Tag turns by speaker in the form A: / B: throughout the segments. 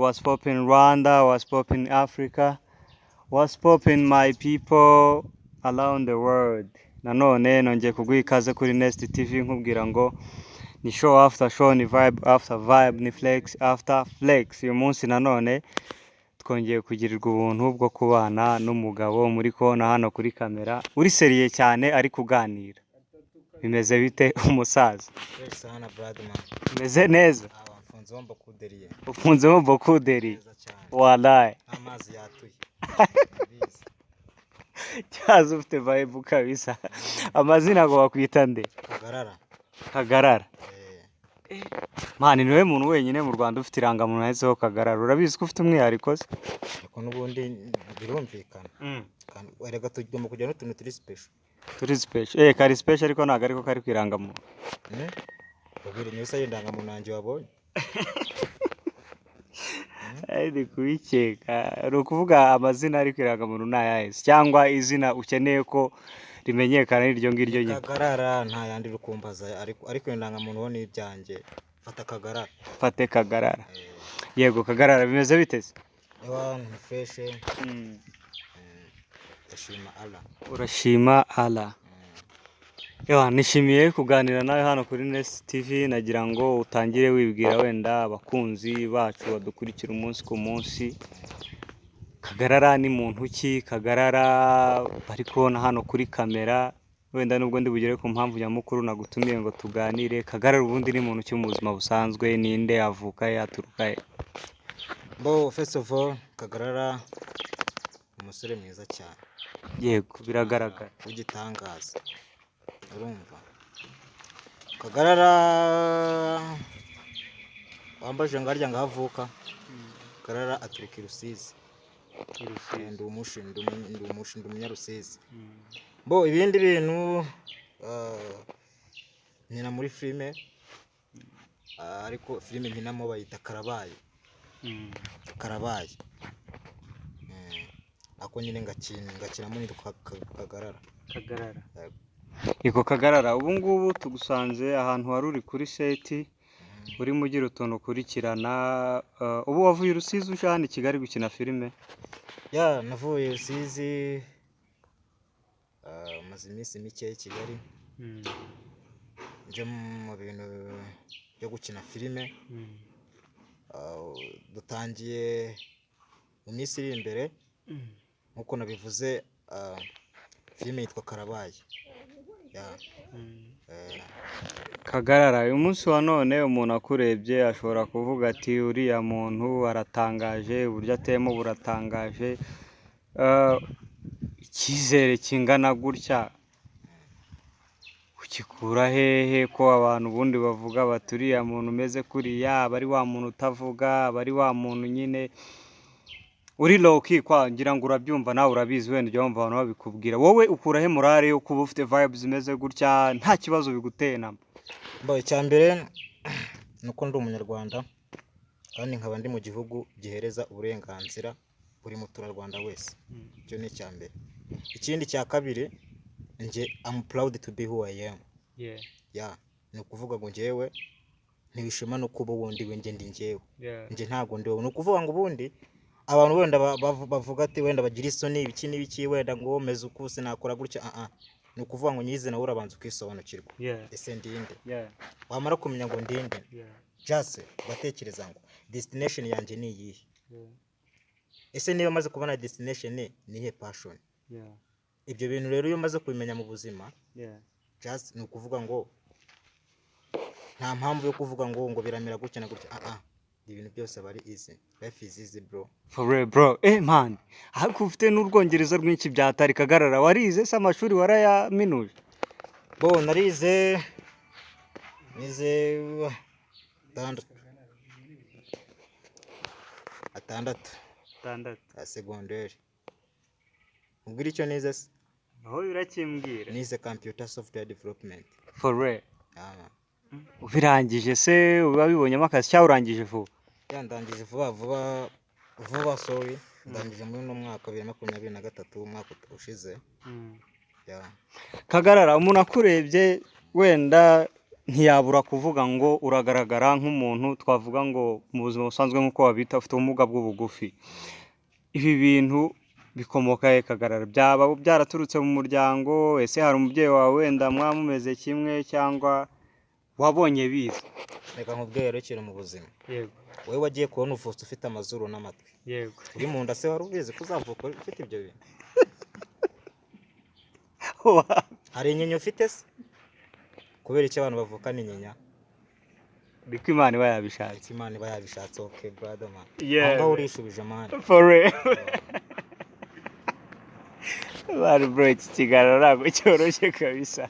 A: what's poppin' Rwanda, what's poppin' Africa, what's poppin' my people around the world. Nanone nongeye kuguha ikaze kuri Nest TV nkubwira ngo ni show after show, ni vibe after vibe, ni flex after flex. Uyu munsi nanone twongeye kugirirwa ubuntu bwo kubana n'umugabo muri kona hano kuri kamera uri seriye cyane ari kuganira. Bimeze bite umusaza?
B: Sana Bradman.
A: Bimeze neza?
B: Mfunzemo Bokuderiye.
A: Ufunzemo Bokuderi? Wallahi.
B: Amazi yatuye.
A: Cyazo ufite vibe kabisa. Amazina ngo wakwita nde?
B: Kagarara.
A: Kagarara. Mani niwe muntu wenyine mu Rwanda ufite irangamuntu yanditseho Kagarara. Urabizi ko ufite umwihariko se?
B: Ariko n'ubundi birumvikana. Kandi erega tugomba kujya n'utuntu turi special.
A: Turi special. Kari special ariko ntago ariko kari kwirangamuntu.
B: Babiri niyo se indangamuntu nanjye wabonye.
A: Ndi kubikeka. Ari ukuvuga amazina ari kwirangamuntu ntayahise cyangwa izina ukeneye ko rimenyekana iryo ngiryo nyine.
B: Kagarara nta yandi rukumbaza ariko indangamuntu ho n'ibyanjye. Fata Kagarara.
A: Fate Kagarara. Yego Kagarara bimeze biteze?
B: Ni fresh. Urashima Allah.
A: Urashima Allah. Nishimiye kuganira nawe hano kuri Nest TV. Nagira ngo utangire wibwira wenda abakunzi bacu badukurikira umunsi ku munsi. Kagarara ni muntu ki? Kagarara bari kubona hano kuri kamera, wenda nubwo ndi bugere ku mpamvu nyamukuru nagutumiye ngo tuganire. Kagarara ubundi ni muntu ki mu buzima busanzwe? Ninde? Avuka yaturuka?
B: First of all, Kagarara umusore mwiza cyane.
A: Yego biragaragara.
B: Ugitangaza. Urumva? Kagarara wambaje ngarya ngavuka. Kagarara aturuka Rusizi. Ndi umunyarusizi. Ibindi bintu nkina muri filime, ariko filime nkinamo bayita Karabaye. Karabaye. Ako nyine ngakina muri Kagarara.
A: Kagarara. Iko Kagarara ubu ngubu tugusanze ahantu wari uri kuri seti uri mugira utuntu ukurikirana. Ubu wavuye Rusizi uje hano i Kigali gukina filime?
B: Navuye Rusizi maze iminsi mike i Kigali. Nje mu bintu byo gukina filime. Dutangiye mu minsi iri imbere nkuko nabivuze. Filime yitwa Karabaye.
A: Kagarara uyu munsi wa none umuntu akurebye ashobora kuvuga ati uriya muntu aratangaje, uburyo ateyemo buratangaje. Icyizere kingana gutya ukikura hehe ko abantu ubundi bavuga bati uriya muntu umeze kuriya aba ari wa muntu utavuga, aba ari wa muntu nyine uri low key kwa ngira ngo urabyumva nawe urabizi wenda ujya wumva abantu babikubwira. Wowe ukura he morale yo kuba ufite vibes zimeze gutya nta kibazo biguteye namba?
B: Icyambere nuko ndi umunyarwanda kandi nkaba ndi mu gihugu gihereza uburenganzira buri muturarwanda wese. Icyo ni icyambere. Ikindi cya kabiri, nje I'm proud to be who I am. Ni ukuvuga ngo njyewe ntibishima no kuba wundi wenjye ndi njyewe. Nje ntago ndi wowe. Ni ukuvuga ngo ubundi abantu wenda bavuga ati wenda bagira isoni ibiki n'ibiki wenda ngo meze uko sinakora gutya. Ni ukuvuga ngo nyize nawe urabanza ukisobanukirwa. Ese ndinde? Wamara kumenya ngo ndinde, just batekereza ngo destination yanjye ni iyihe. Ese niba maze kubona destination ni he passion. Ibyo bintu rero iyo maze kubimenya mu buzima, just ni ukuvuga ngo nta mpamvu yo kuvuga ngo biramera gutya na gutya. Ibintu byose bari easy. Life is easy bro.
A: For real bro. Man, ariko ufite n'urwongereza rwinshi byatari. Kagarara warize se amashuri warayaminuje?
B: Narize atandatu segonderi. Ubwira icyo nize se?
A: Aho birakimbwira.
B: Nize computer software development.
A: For real. Ubirangije se ubabibonyemo akazi cyangwa urangije vuba?
B: Ndangije vuba sorry. Ndangije muri no mwaka 2023 umwaka ushize.
A: Kagarara umuntu akurebye wenda ntiyabura kuvuga ngo uragaragara nk'umuntu twavuga ngo mu buzima busanzwe nk'uko wabita ufite ubumuga bw'ubugufi. Ibi bintu bikomoka he Kagarara? Byaba byaraturutse mu muryango? Ese hari umubyeyi wawe wenda mwamumeze kimwe cyangwa wabonye biza?
B: Reka nkubwire ikintu mu buzima.
A: Yego.
B: Wowe wagiye kubona uvutse ufite amazuru n'amatwi.
A: Yego.
B: Uri mu nda se wari ubizi ko uzavuka ufite ibyo bintu? Hari inyinya ufite se? Kubera iki abantu bavukana inyinya?
A: Biko Imana iba yabishatse.
B: Imana iba yabishatse. Okay brother man.
A: Yeah.
B: Aho urishubije man.
A: For real. Bari bro, iki kiganiro ntabwo cyoroshye kabisa.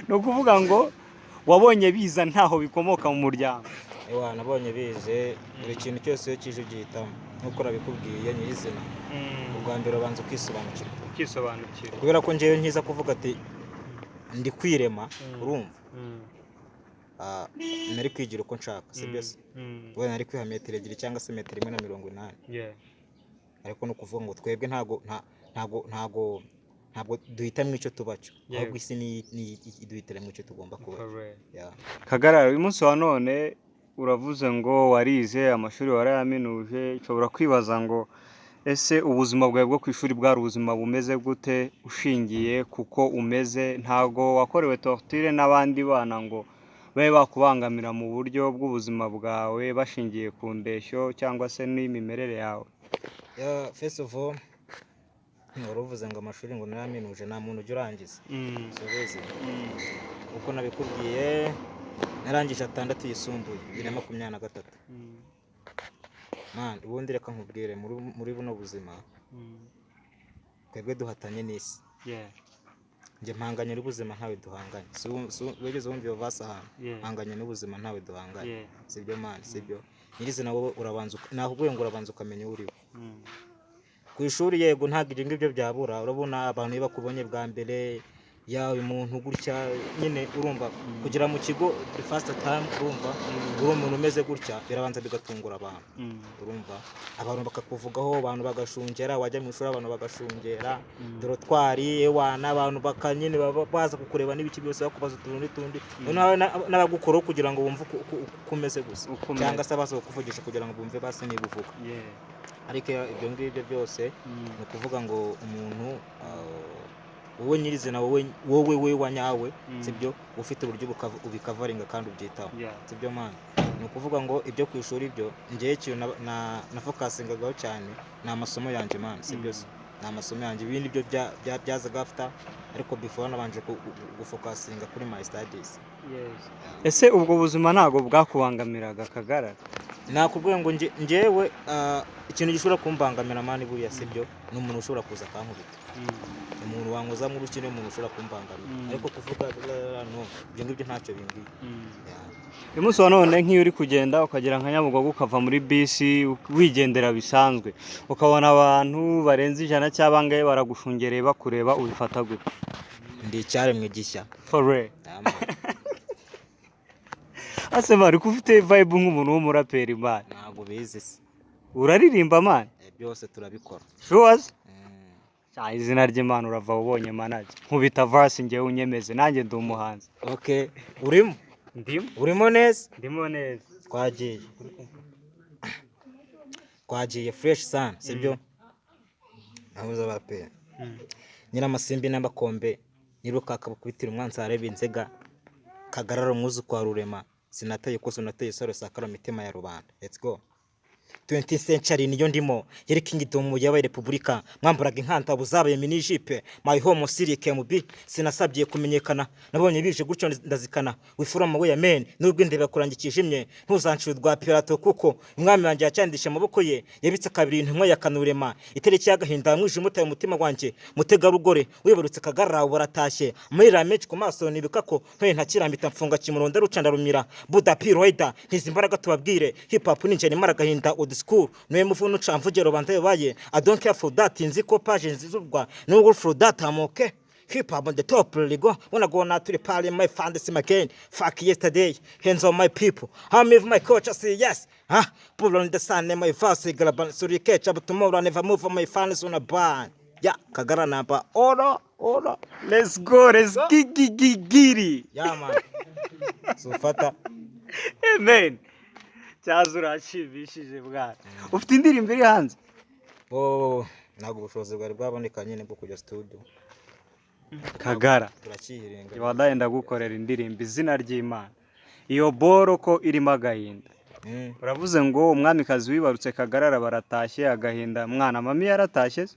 A: Ni ukuvuga ngo wabonye biza ntaho bikomoka mu muryango.
B: Ewa nabonye bize buri kintu cyose iyo kije ugihitamo nkuko nabikubwiye nyizina. Ubwa mbere ubanza ukisobanukirwa. Kubera ko njewe nkiza kuvuga ati ndi kwirema urumva. Nari kwigira uko nshaka sibyo se. Wowe nari kwiha metero 2 cyangwa se metero 180. Yeah. Ariko no kuvuga ngo twebwe ntago duhitamo icyo tubacho. Ahubwo isi ni duhitamo icyo tugomba kuba. Yeah. Kagarara
A: uyu munsi wa none uravuze ngo warize amashuri warayaminuje, ushobora kwibaza ngo ese ubuzima bwawe bwo kwishuri bwari ubuzima bumeze gute ushingiye kuko umeze? Ntago wakorewe torture n'abandi bana ngo babe bakubangamira mu buryo bw'ubuzima bwawe bashingiye ku ndeshyo cyangwa se n'imimerere yawe?
B: First of all, uruvuze ngo amashuri ngo naraminuje nta muntu ujya urangiza. Sobeze. Uko nabikubwiye narangije 6 yisumbuye 2023. Man, ubundi reka nkubwire muri buno buzima. Twebwe duhatanye n'isi. Yeah. Nje mpanganye n'ubuzima ntawe duhanganye. Wegeze wumva iyo vasa hano. Mpanganye n'ubuzima ntawe duhanganye. Sibyo man, sibyo. Nyirize nawe urabanza nakubwiye ngo urabanza ukamenya uriwe. Ku ishuri yego ntagira ingibyo byabura. Urabona abantu bakubonye bwa mbere ya uyu muntu gutya nyine urumva kugira mu kigo the first time urumva uri umuntu umeze gutya birabanza bigatungura abantu. Urumva abantu bakakuvugaho, abantu bagashungera, wajya mu ishuri abantu bagashungera, dorotwari ewana abantu bakanyine baza kukureba n'ibiki byose bakubaza tundi n'abagukoro kugira ngo bumve kumeze gusa cyangwa se bazo kuvugisha kugira ngo bumve base nibuvuga. Ariko ibyo ngibyo byose no kuvuga ngo umuntu wowe nyirizina wowe wanyawe sibyo ufite uburyo ubikavaringa kandi ubyitaho sibyo man. No kuvuga ngo ibyo ku ishuri byo ngiye cyo na focusingagaho cyane na amasomo yanjye man sibyo na amasomo yanjye ibindi byo byazaga after ariko before nabanje gufocusinga kuri my studies.
A: Ese ubwo buzima ntago bwakubangamiraga Kagarara?
B: Nakubwiye ngo ngewe ikintu gishobora kumbangamira mani buriya sibyo n'umuntu ushobora kuza kankubita. Umuntu wangoza mu rukino umuntu ushobora kumbangamira ariko kuvuga no ibyo ngibyo ntacyo bimbwiye.
A: Uyu munsi wa none nk'iyo uri kugenda ukagera nka Nyabugogo ukava muri bisi wigendera bisanzwe ukabona abantu barenze 100 cy'abangaye baragushungereye bakureba ubifata gute?
B: Ndi icyaremwe gishya.
A: For real. Ase bari kufite vibe nk'umuntu w'umuraperi man.
B: Ntabwo bizi se.
A: Uraririmba man?
B: Byose turabikora.
A: Sure. Izina ry'Imana urava ubonye manager. Nkubita verse ngewe unyemeze nanjye ndi umuhanzi.
B: Okay. Urimo?
A: Ndimo.
B: Urimo neza?
A: Ndimo neza.
B: Twagiye fresh sana sibyo? Ahuza bape. Nyina amasimbi n'abakombe niruka akabukubitira umwanzi arebe inzega Kagarara umwuzu kwa Rurema sinataye koso nateye saro sakara mitima ya rubanda. Let's go. 20th century niyo ndimo yereka ingidomo yabaye republika mwamburaga inkanta buzabaye minijipe my home sirike mubi sinasabye kumenyekana nabonye bije gutyo ndazikana wifura mu ya men nubwo ndebe kurangikijimye ntuzanshirwa pirato kuko umwami wanjye yacyandisha amaboko ye yabitse kabiri intumwa ya Kanurema itereki y'agahinda mwijimo utaye umutima wanjye mutega rugore wibarutse Kagarara baratashye muri menshi ku maso nibikako ntoye ntakirambita mfunga kimuronda rucanda rumira Buda Piroida ntizimbaraga tubabwire hip hop ninje ni maragahinda old school no mufunu camvugero bande baye I don't care for that nziko page nzizurwa no go for that I'm okay. Hip hop on the top ligo wanna go now to the party my fans again fuck yesterday hands on my people how move my coach I say yes pull on the sun my verse galaban so you catch up tomorrow I never move on my fans on a ban. Yeah, Kagarara namba oro let's go let's giri.
A: Yeah man.
B: sufata
A: amen cyaza urashimishije bwana ufite indirimbo iri hanze
B: ntabwo ubushobozi bwari bwaboneka nyine bwo kujya studio
A: Kagara
B: turakihirenga
A: wadaye ndagukorera indirimbo izina ry'Imana iyo boro ko irimo agahinda uravuze ngo umwamikazi wibarutse Kagarara baratashye agahinda mwana mami yaratashye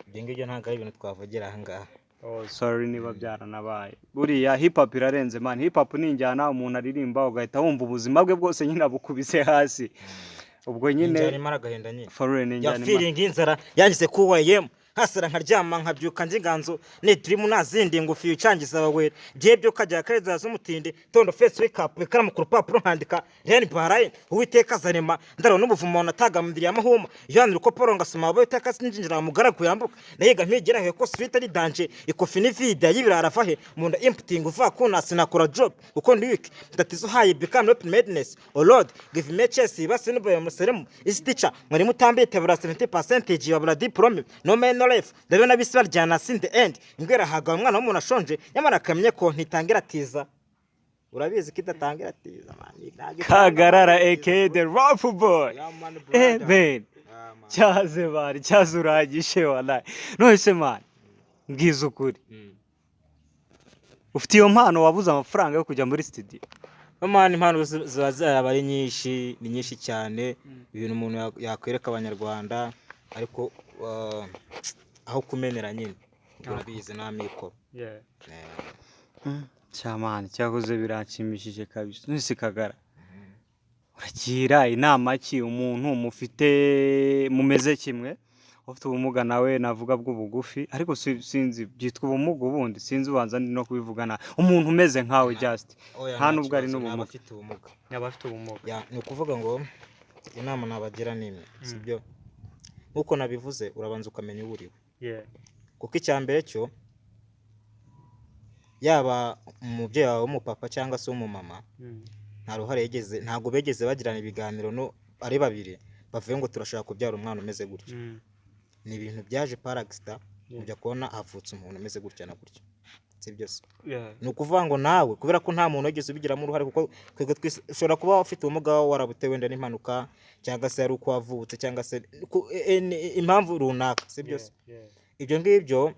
B: ibyo ngibyo ntabwo ari ibintu twavugira aha ngaha
A: sorry niba byaranabaye buriya hip hop irarenze man hip hop ni injyana umuntu aririmba ugahita wumva ubuzima bwe bwose nyine abukubise hasi ubwo nyine
B: injyana imara agahinda nyine
A: foreign injyana
B: ya feeling inzara yangize kuwa yem hasara nkaryama nkabyuka nziganzo ne dream nazindi ngufi ucangiza abawe gihe byo kajya kareza z'umutinde tondo face wake up ikaramu ku rupapuro nkandika Ren Bahrain uwiteka zarema ndaro n'ubuvumo nataga mu ndiri amahuma yanira uko poro ngasoma abo iteka sinjinjira mugaragu yambuka nayiga mpigera he ko sweet ari danger ikofi ni vida y'ibirara fahe munda imputing uva kuna sinakora job uko ndi week ndatizo haye become open madness oh lord give me chance basi no bayo museremu is teacher mwari mutambe tebura 70% ya bura diplome no man life ndabona bisi baryana in the end ingwera haga umwana w'umuntu ashonje nyamara akamye ko ntitangira tiza urabizi kidatangira tiza man
A: Kagarara aka the rap boy ben cyaze bari cyaze uragishe wallahi nose man ngize ukuri ufite iyo mpano wabuze amafaranga yo kujya muri studio
B: man impano ziba zabari nyinshi ni nyinshi cyane ibintu umuntu yakwereka abanyarwanda ariko aho kumenera nyine urabizi n'amiko
A: cyamani cyakoze biranshimishije kabisa nisi Kagara uragira inama ki umuntu mufite mumeze kimwe ufite ubumuga nawe navuga bw'ubugufi ariko sinzi byitwa ubumuga ubundi sinzi ubanza ndi no kubivugana umuntu umeze nkawe just nta nubwo ari n'ubumuga
B: afite ubumuga
A: y'abafite ubumuga
B: ni ukuvuga ngo inama nabagira nimwe sibyo nkuko nabivuze urabanza ukamenya uburiwe kuko icyambere cyo yaba umubyeyi wawe w'umupapa cyangwa se w'umumama nta ruhare yigeze ntabwo begeze bagirana ibiganiro no ari babiri bavuye ngo turashaka kubyara umwana umeze gutya ni ibintu byaje paragisita ujya kubona havutse umuntu umeze gutya na gutya si byose ni ukuvuga ngo nawe kubera ko nta muntu wigeze ubigiramo uruhare kuko ushobora kuba ufite ubumuga warabutewe wenda n'impanuka cyangwa se ari uko wavutse cyangwa se impamvu runaka si byose ibyo ngibyo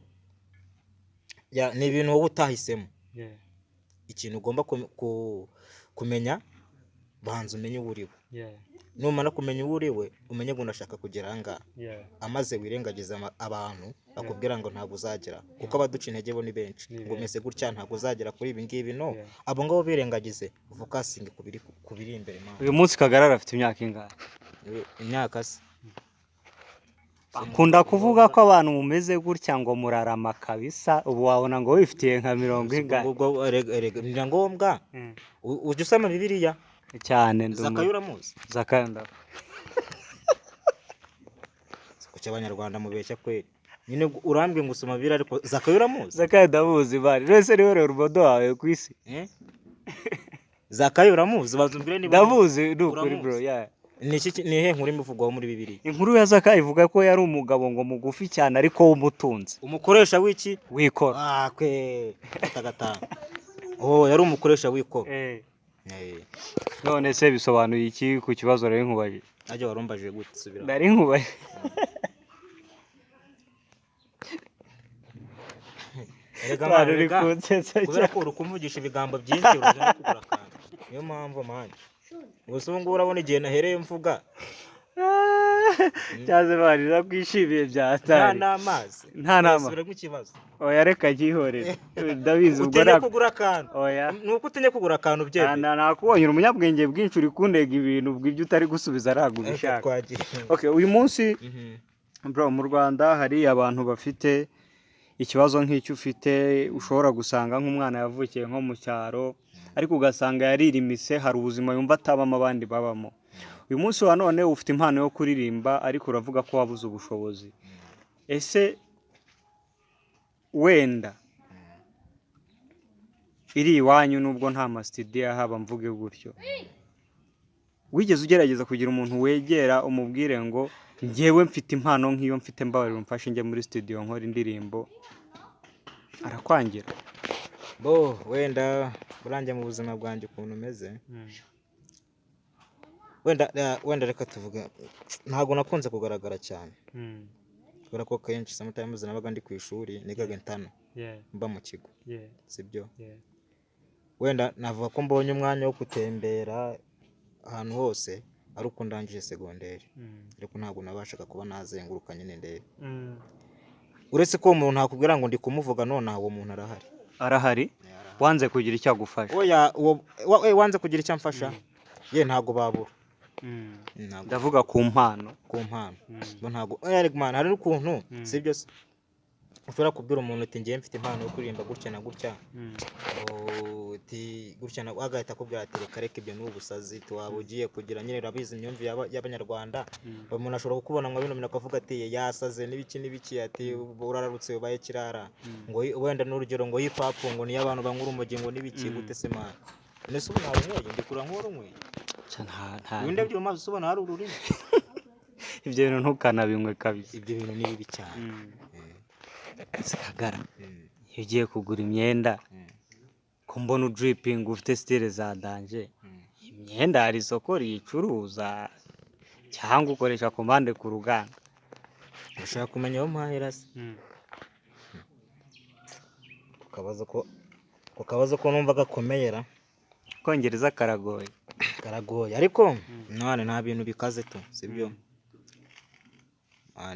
B: ni ibintu wowe utahisemo ikintu ugomba kumenya banza umenye uwo uriwe numara kumenya uwo uriwe umenye ngo unashaka kugera aha ngaha amaze wirengagiza abantu bakubwira ngo ntabwo uzagera kuko abaduca intege bo ni benshi ngo umeze gutya ntabwo uzagera kuri ibi ngibi no abo ngabo birengagize fokasingi ku biri imbere
A: uyu munsi Kagarara afite imyaka ingahe
B: imyaka se
A: akunda kuvuga ko abantu mumeze gutya ngo murarama kabisa ubu wabona ngo wifitiye nka 40
B: ubwo ni ngombwa ujye usoma Bibiliya
A: cyane
B: Zakayo uramuzi
A: Zakanda
B: kuki abanyarwanda mubeshya kweli nyine urambwe ngo usoma Bibiliya ariko Zakayo uramuzi
A: Zakayo ndamuzi bari rese rero rubodo wawe kwisi
B: Zakayo uramuzi bazumbire niba
A: ndamuzi dukuri bro
B: nihe nkuru imuvugwaho muri Bibiliya
A: inkuru ya Zakayo ivuga ko yari umugabo ngo mugufi cyane ariko w'umutunzi
B: umukoresha w'iki
A: wikora
B: gatagata yari umukoresha w'ikora
A: none se bisobanuye iki ku kibazo rero nkubaje
B: ajye warumbaje gute subira
A: ndari nkubaje
B: kubera ko urukumvugisha ibigambo byinshi urujya kugura kandi niyo mpamvu manje ubusungu urabona igihe nahereye mvuga
A: cyaze barira kwishimiye byatari nta nama
B: ikibazo
A: oya reka gihorera ndabizi ubwo
B: utenye kugura akantu
A: oya
B: nuko utenye kugura akantu byebe
A: nakubonye umunyabwenge bwinshi uri kundega ibintu bw'ibyo utari gusubiza araguza ushaka okay uyu munsi bro mu Rwanda hari abantu bafite ikibazo nk'icyo ufite ushobora gusanga nk'umwana yavukiye nko mu cyaro ariko ugasanga yaririmise hari ubuzima yumva atabamo abandi babamo uyu munsi wa none ufite impano yo kuririmba ariko uravuga ko wabuze ubushobozi ese wenda iri iwanyu nubwo nta studio haba mvuge gutyo wigeze ugerageza kugira umuntu wegera umubwire ngo ngewe mfite impano nk'iyo mfite mbabarira umfashe njye muri studio nkora indirimbo arakwangira
B: wenda burangiye mu buzima bwanjye ukuntu umeze,
A: Mm.
B: wenda reka tuvuge ntabwo nakunze kugaragara cyane
A: Mm.
B: kubera ko kenshi sometimes nabaga ndi ku ishuri nigaga intano
A: Yeah.
B: mba mu kigo,
A: Yeah.
B: sibyo?
A: Yeah.
B: Wenda navuga ko mbonye umwanya wo gutembera ahantu hose ari uko ndangije segonderi,
A: Mm.
B: ariko ntabwo nabashaga kuba nazenguruka nyine ndebe,
A: Mm.
B: uretse ko umuntu nakubwira ngo ndi kumuvuga none uwo muntu arahari.
A: Arahari wanze kugira icyo agufasha.
B: Oya wanze kugira icyo amfasha ye ntabwo babura.
A: Mm.
B: Ntabwo
A: Ndavuga ku mpano.
B: ku mpano
A: Mm.
B: bo ntabwo man hari n'ukuntu
A: Mm.
B: sibyo se ushobora kubwira umuntu uti ngiye mfite impano yo kuririmba gutya na gutya,
A: Mm.
B: uti gutya na agahita akubwira ati reka reka ibyo ni ubusazi waba ugiye kugira nyine urabizi imyumvire y'abanyarwanda.
A: Mm.
B: Umuntu ashobora kukubona ngo bino bintu akavuga ati yasaze n'ibiki ati urararutse ubaye kirara,
A: Mm.
B: ngo wenda n'urugero ngo hip hop ngo niyo abantu banywa urumogi ngo n'ibiki gute se man, nese ubu ntabwo ndikura nk'urumwe ibindi byo maze ubona hari ururimi
A: ibyo bintu ntukanabinywe kabisa.
B: ibyo bintu ni bibi cyane.
A: Mm. Sagara
B: Mm.
A: iyo ugiye kugura imyenda
B: Mm.
A: ko mbona udriping ufite style za danje,
B: Mm.
A: imyenda hari isoko riyicuruza cyangwa ukoresha komande ku ruganda?
B: ushaka kumenya aho mpahira se
A: Mm.
B: ku kabazo ko numva gakomeyera
A: Kongereza karagoye.
B: karagoye, ariko none nta bintu bikaze tu sibyo.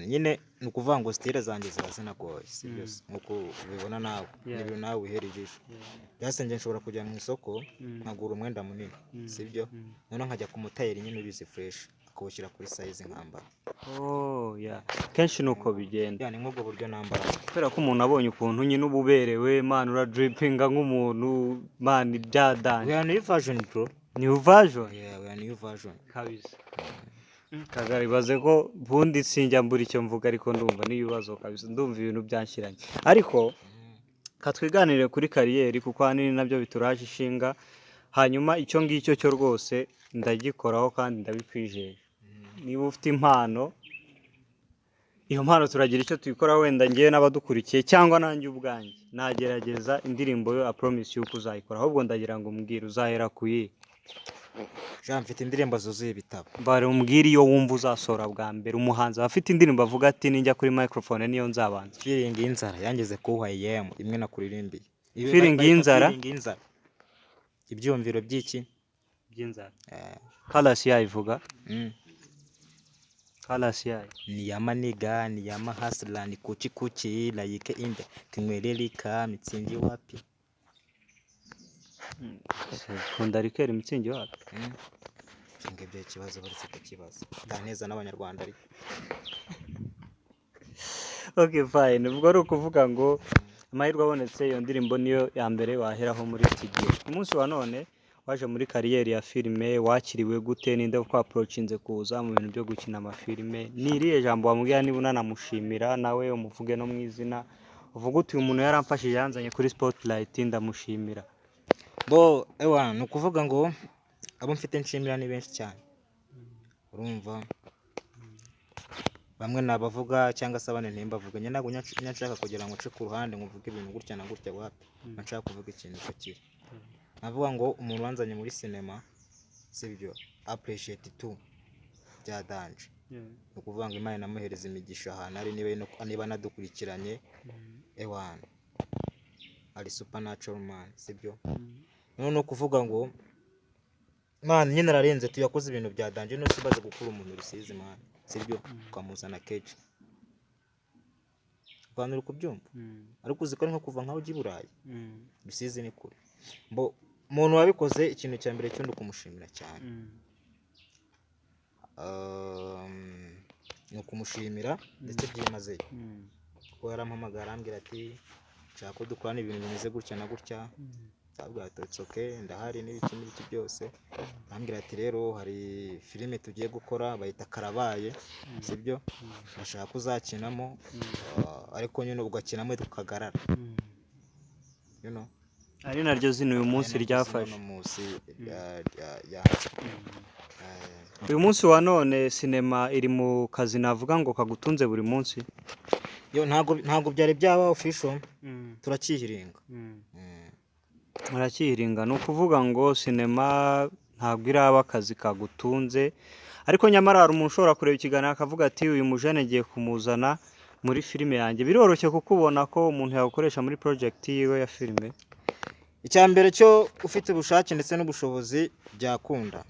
B: Nyine ni ukuvuga ngo style zanjye ziba zinagoye sibyo nkuko ubibona nawe,
A: Yeah.
B: n'ibintu nawe wihera ijisho. Byasenge nshobora kujya mu isoko nkagura umwenda munini sibyo, none nkajya ku mutayeri nyine ubizi fresh akawushyira kuri size nkambara.
A: Oh yeah, kenshi nuko bigenda.
B: Yani nk'ubwo buryo nambara
A: Kubera ko umuntu abonye ukuntu nyine uba uberewe, man uradripinga nk'umuntu, man byadanje.
B: we are new version bro.
A: New version
B: Yeah, we are new version
A: kabisa. Kagaribaze ko bundi sinjya mbura icyo mvuga, ariko ndumva n'ibibazo kabisa, ndumva ibintu byanshiranye. Ariko katwiganire kuri kariyeri kuko ahanini nabyo bituraje ishinga, hanyuma icyo ngicyo cyo rwose ndagikoraho kandi ndabikwijeje. Niba ufite impano, iyo mpano turagira icyo tuyikoraho, wenda ngewe n'abadukurikiye cyangwa nanjye ubwanjye nagerageza indirimbo yo I promise yuko uzayikora, ahubwo ndagira ngo umbwire uzahera kuyi.
B: Jean mfite indirimbo zuzuye ibitabo.
A: Bare umbwire iyo wumva uzasora bwa mbere, umuhanzi afite indirimbo avuga ati ninjya kuri microphone niyo nzabanza.
B: Feeling y'inzara yangeze ku YM imwe nakuririmbiye.
A: Feeling y'inzara?
B: Feeling y'inzara. Ibyumviro by'iki?
A: By'inzara. Kalasi yayivuga.
B: Mm.
A: Kalasi yayi.
B: Ni ya maniga, ni ya mahasla, ni kuchi kuchi, like inde, kimwelelika, mitsingi wapi.
A: Kunda rikera imitsingi wapi?
B: Nge byo ikibazo bari se kibazo. Ndaneza n'abanyarwanda ari.
A: Okay fine. Ubwo ari ukuvuga ngo amahirwe abonetse iyo ndirimbo niyo ya mbere waheraho muri studio. Umunsi wa none waje muri kariyeri ya filime, wakiriwe gute, ninde uko approachinze kuza mu bintu byo gukina amafilime? Ni irihe jambo wamubwira niba unanamushimira nawe umuvuge no mu izina? Uvuga uti uyu muntu yaramfashije yanzanye kuri Spotlight ndamushimira.
B: Bo ewa no kuvuga ngo abo mfite nshimira ni benshi cyane. Urumva bamwe nabavuga cyangwa se abane ntimbavuga, nyine ntabwo nshaka kugira ngo nce ku ruhande ngo mvuge ibintu gutya na gutya wapi, nshaka kuvuga ikintu cyakira. Navuga ngo umuntu wanzanye muri cinema sibyo appreciate tu bya danje. No kuvuga ngo Imana namuhereza imigisha ahantu ari, niba nadukurikiranye ewana ari supernatural man sibyo. No kuvuga ngo man nyine ararenze tuyakoze ibintu bya danje, no sibaze gukura umuntu rusizi man sibyo ukamuzana keje ukanura kubyumva. Ariko uziko nko kuva nkaho ugi Burayi rusizi ni kure. Mbo umuntu wabikoze ikintu cya mbere cyo ndukumushimira cyane. No kumushimira ndetse byimazeyo kuko yarampamagara arambwira ati nshaka ko dukorana ibintu bimeze gutya na gutya. Sabwa it's okay ndahari n'ibiki byose. Arambwira ati rero hari filime tugiye gukora bayita Karabaye sibyo, ndashaka kuzakinamo ariko nyine ugakinamo tukagarara you know.
A: Ari naryo zino uyu munsi ryafashe. Uyu munsi wa none sinema iri mu kazi navuga ngo kagutunze buri munsi.
B: Yo ntago byari byaba official, turakihiringa.
A: arakihiringa. Ni ukuvuga ngo sinema ntabwo iraba akazi kagutunze, ariko nyamara hari umuntu ushobora kureba ikiganiro akavuga ati uyu mujene ngiye kumuzana muri filime yanjye. Biroroshye kukubona ko umuntu yawukoresha muri project yiwe ya filime.
B: icya mbere cyo ufite ubushake ndetse n'ubushobozi byakunda,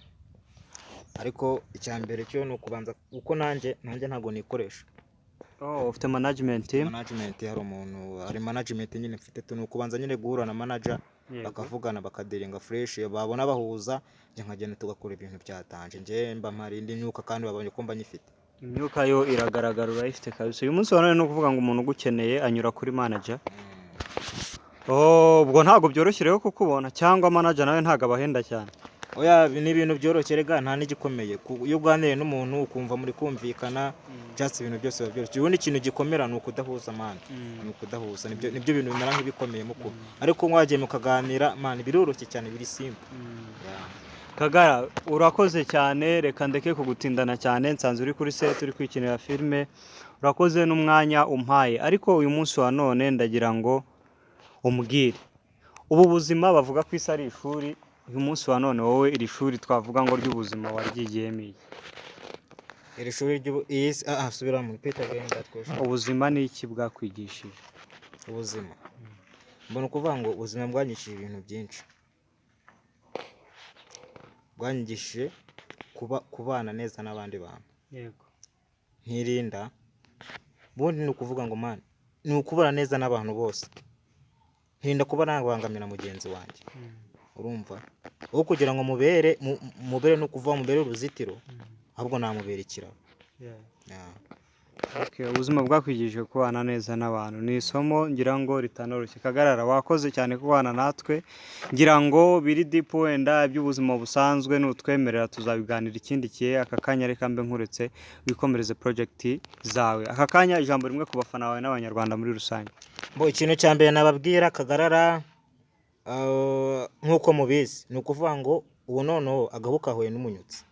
B: ariko icya mbere cyo ni ukubanza, uko nanjye ntabwo nikoresha.
A: Ufite management team?
B: Hari management nyine mfite, ni ukubanza nyine guhura na manager bakavugana bakadiringa fresh, babona bahuza njye nkagenda tugakora ibintu byatanje, njye mba mpari indi myuka kandi babonye ko mba nyifite.
A: Imyuka yo iragaragara urayifite kabisa. Uyu munsi wa none no kuvuga ngo umuntu ugukeneye anyura kuri manager. Ubwo ntago byoroshye rero kukubona, cyangwa manager nawe ntago abahenda cyane?
B: Oya, ni ibintu byoroshye rega, nta n'igikomeye. Iyo uganiriye n'umuntu ukumva muri kumvikana, just ibintu byose biba byoroshye. Ubundi ikintu gikomera ni ukudahuza man, ni ukudahuza, nibyo bintu bimera nk'ibikomeye muko. Ariko mwagiye mukaganira man, biroroshye cyane, biri simple.
A: Kagara, urakoze cyane, reka ndeke kugutindana cyane, nsanze uri kuri set uri kwikinira filime. Urakoze n'umwanya umpaye, ariko uyu munsi wa none ndagira ngo umbwire ubu buzima bavuga ko isi ari ishuri. Uyu munsi wa none wowe iri shuri twavuga ngo ry'ubuzima waryigiyemo iki?
B: Iri shuri subira mu Peter Genda twesha.
A: Ubuzima ni iki bwakwigishije?
B: Ubuzima mbona kuvuga ngo ubuzima bwanyishije ibintu byinshi. Bwanyigishije kubana neza n'abandi bantu.
A: Yego.
B: Nkirinda. Bundi ni ukuvuga ngo man, ni ukubana neza n'abantu bose. Nkirinda kuba nabangamira mugenzi wanjye. Urumva? Aho kugira ngo mubere no kuva mubere uruzitiro, ahubwo namubera ikiraro. Okay, ubuzima
A: bwakwigishije kubana neza n'abantu ni isomo ngira ngo ritanoroshye. Kagarara, wakoze cyane kubana natwe, ngira ngo biri deep wenda by'ubuzima busanzwe n'utwemerera tuzabiganira ikindi kiye. Aka kanya reka mbe nkuretse wikomereze project zawe. Aka kanya ijambo rimwe ku bafana bawe n'abanyarwanda muri rusange.
B: Ikintu cya mbere nababwira Kagarara, nk'uko mubizi ni ukuvuga ngo ubu noneho agahuka huye n'umunyutsi.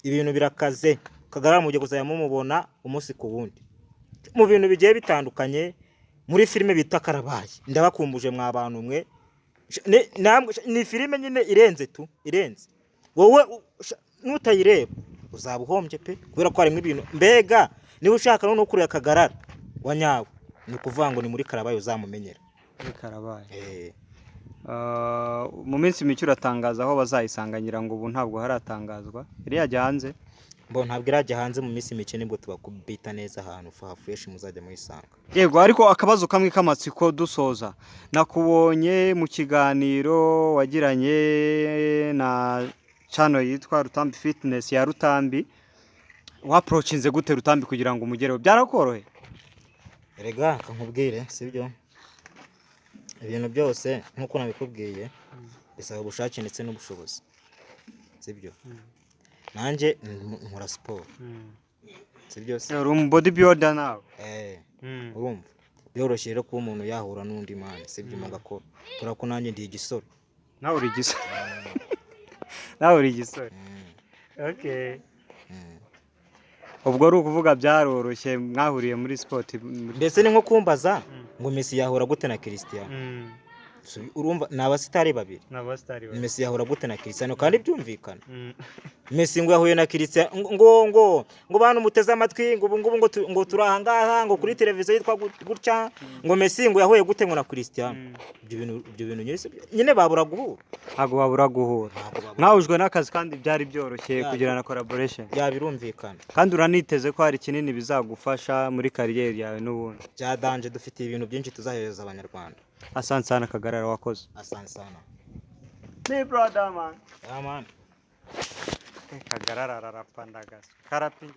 B: Ibintu birakaze. Kagarara mujye kuzajya mumubona umunsi ku wundi mu bintu bigiye bitandukanye. Muri filime bita Karabaye, ndabakumbuje mwa bantu mwe, ni filime nyine irenze. Wowe nutayireba uzabuhombye pe, kubera ko harimo ibintu mbega. Niba ushaka no kureba Kagarara wa nyawe, ni ukuvuga ngo ni muri Karabaye uzamumenyera.
A: Karabaye. Mu minsi mike uratangaza aho bazayisanganira, ngo ubu ntabwo haratangazwa. Iri yajya hanze?
B: Ntabwo irajya hanze, mu minsi mike nibwo tubakubita neza ahantu fresh muzajya muyisanga.
A: Yego, ariko akabazo kamwe k'amatsiko dusoza. Nakubonye mu kiganiro wagiranye na channel yitwa Rutambi Fitness ya Rutambi. Waprochinze gute Rutambi kugira ngo umugereho? Byarakorohe?
B: Erega kankubwire sibyo, ibintu byose nkuko nabikubwiye bisaba ubushake ndetse n'ubushobozi, sibyo. Nanjye nkora siporo, sibyo se.
A: Uri mu bodybuilder nawe?
B: Urumva byoroshye rero kuba umuntu yahura n'undi man, sibyo, mugakora. Kora ko nanjye ndi igisoro.
A: Nawe uri igisoro? Nawe uri igisoro? Okay. Ubwo ari ukuvuga byaroroshye, mwahuriye muri sport.
B: Mbese ni nko kumbaza ngo Messi yahura gute na Cristiano. Urumva ni abasitari babiri. Messi yahura gute na Cristiano kandi byumvikana. Messi ngo yahuye na Cristiano ngo bantu muteze amatwi, ngo ubu ngo turahangaha ngo kuri televiziyo yitwa gutya, ngo Messi ngo yahuye gute ngo na Cristiano. Ibyo bintu nyine babura guhura.
A: Ntabwo babura guhura. Mwahujwe n'akazi kandi byari byoroshye kugira na collaboration.
B: Birumvikana.
A: Kandi uraniteze ko hari kinini bizagufasha muri kariyeri yawe n'ubundi.
B: Byadanje, dufite ibintu byinshi tuzahereza abanyarwanda.
A: Asante sana Kagarara, wakoze.
B: Asante sana.
A: Me brother man.
B: Yeah man.
A: Kagarara ararapandagaza. Karapinja.